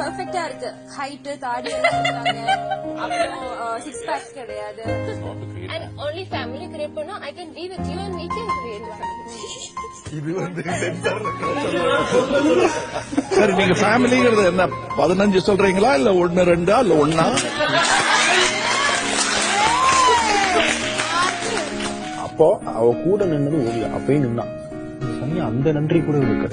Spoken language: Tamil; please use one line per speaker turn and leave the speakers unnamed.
பெர்ஃபெக்ட்டா இருக்கு. ஹைட், தாடி எல்லாம் இருக்காங்க. அப்புறம் சிக்ஸ் பேக்ஸ் கிடையாது. And only family create பண்ணா I can be with you and we can create family.
இது வந்து சரி, நீங்க ஃபேமிலிங்கிறது என்ன 15 சொல்றீங்களா இல்ல 1 2 இல்ல 1?
அப்போ அவ கூட நின்னது ஓவியா, அப்பயும் நின்னான். அந்த நன்றி கூட இருக்கு.